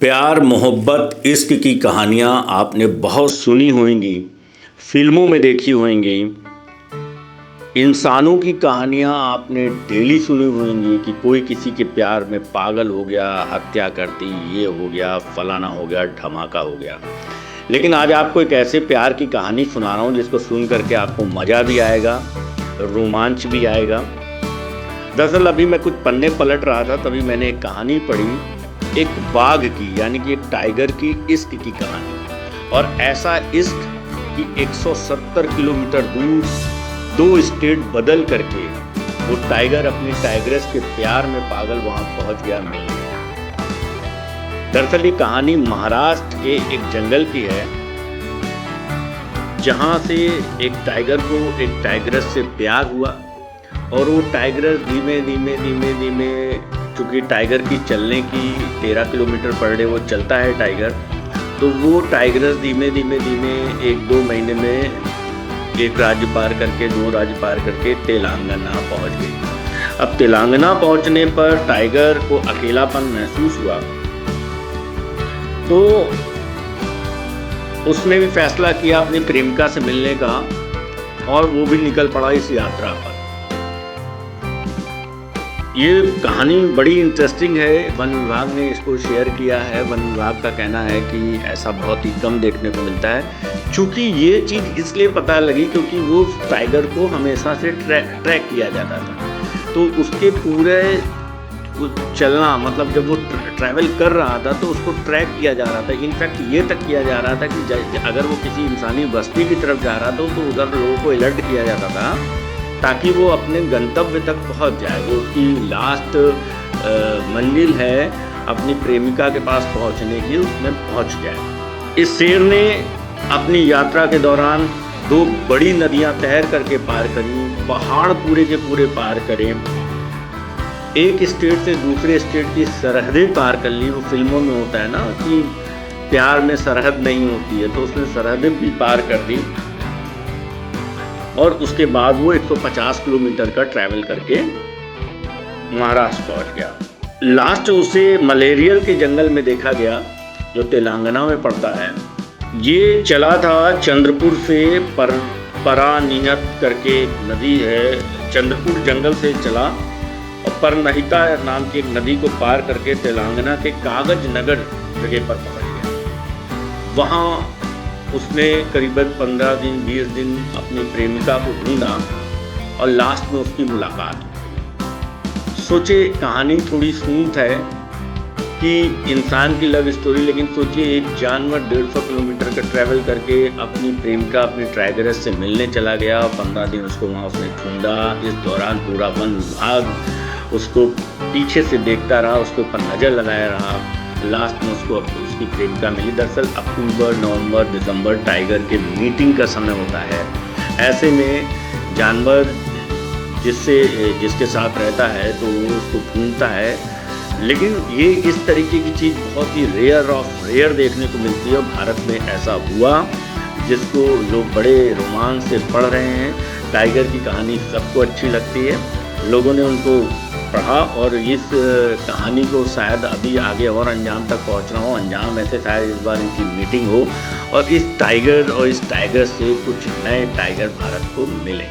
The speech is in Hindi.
प्यार मोहब्बत इश्क की कहानियाँ आपने बहुत सुनी होंगी, फिल्मों में देखी होंगी। इंसानों की कहानियाँ आपने डेली सुनी होंगी कि कोई किसी के प्यार में पागल हो गया, हत्या कर दी, ये हो गया, फलाना हो गया, धमाका हो गया। लेकिन आज आपको एक ऐसे प्यार की कहानी सुना रहा हूँ जिसको सुन करके आपको मज़ा भी आएगा, रोमांच भी आएगा। दरअसल अभी मैं कुछ पन्ने पलट रहा था, तभी मैंने एक कहानी पढ़ी, एक बाघ की यानी कि एक टाइगर की इश्क की कहानी। और ऐसा इश्क कि 170 किलोमीटर दूर 2 स्टेट बदल करके वो टाइगर अपनी टाइग्रेस के प्यार में पागल वहां पहुंच गया मिलने। दरअसल ये कहानी महाराष्ट्र के एक जंगल की है, जहां से एक टाइगर को एक टाइग्रेस से प्यार हुआ। और वो टाइग्रेस धीमे धीमे चूँकि टाइगर की चलने की 13 किलोमीटर पर डे वो चलता है टाइगर, तो वो टाइग्रेस धीमे 1-2 महीने में एक राज्य पार करके 2 राज्य पार करके तेलंगाना पहुंच गई। अब तेलंगाना पहुंचने पर टाइगर को अकेलापन महसूस हुआ, तो उसने भी फैसला किया अपनी प्रेमिका से मिलने का, और वो भी निकल पड़ा इस यात्रा पर। ये कहानी बड़ी इंटरेस्टिंग है। वन विभाग ने इसको शेयर किया है। वन विभाग का कहना है कि ऐसा बहुत ही कम देखने को मिलता है, क्योंकि ये चीज़ इसलिए पता लगी क्योंकि वो टाइगर को हमेशा से ट्रैक किया जाता था। तो उसके पूरे चलना, मतलब जब वो ट्रैवल कर रहा था तो उसको ट्रैक किया जा रहा था। इनफैक्ट ये तक किया जा रहा था कि अगर वो किसी इंसानी बस्ती की तरफ जा रहा था तो उधर लोगों को अलर्ट किया जाता था ताकि वो अपने गंतव्य तक पहुंच जाए। वो उसकी लास्ट मंजिल है अपनी प्रेमिका के पास पहुंचने की, उसमें पहुंच जाए। इस शेर ने अपनी यात्रा के दौरान 2 बड़ी नदियां तैर करके पार करी, पहाड़ पूरे के पूरे पार करे, एक स्टेट से दूसरे स्टेट की सरहदें पार कर ली। वो फिल्मों में होता है ना कि प्यार में सरहद नहीं होती है, तो उसने सरहदें भी पार कर दी। और उसके बाद वो 150 किलोमीटर का ट्रैवल करके महाराष्ट्र पहुंच गया। लास्ट उसे मलेरियल के जंगल में देखा गया, जो तेलंगाना में पड़ता है। ये चला था चंद्रपुर से परानियत करके एक नदी है, चंद्रपुर जंगल से चला और परनहिता नाम की एक नदी को पार करके तेलंगाना के कागज नगर जगह पर पहुंच गया। वहाँ उसने करीबन 15 दिन 20 दिन अपनी प्रेमिका को ढूंढा और लास्ट में उसकी मुलाकात हुई। सोचे कहानी थोड़ी स्मूथ है कि इंसान की लव स्टोरी, लेकिन सोचिए एक जानवर 150 किलोमीटर का ट्रैवल करके अपनी प्रेमिका अपनी टाइग्रेस से मिलने चला गया। 15 दिन उसको वहाँ उसने ढूंढा। इस दौरान पूरा वन विभाग उसको पीछे से देखता रहा, उसके ऊपर नज़र लगाया रहा। लास्ट में उसको उसकी प्रेमिका मिली। दरअसल अक्टूबर, नवंबर, दिसंबर टाइगर के मीटिंग का समय होता है। ऐसे में जानवर जिसके साथ रहता है तो वो उसको ढूंढता है। लेकिन ये इस तरीके की चीज़ बहुत ही रेयर देखने को मिलती है, और भारत में ऐसा हुआ जिसको लोग बड़े रोमांच से पढ़ रहे हैं। टाइगर की कहानी सबको अच्छी लगती है, लोगों ने उनको पढ़ा, और इस कहानी को शायद अभी आगे और अंजाम तक पहुंचना हो। अंजाम ऐसे शायद इस बार इनकी मीटिंग हो और इस टाइगर और इस टाइगर से कुछ नए टाइगर भारत को मिले।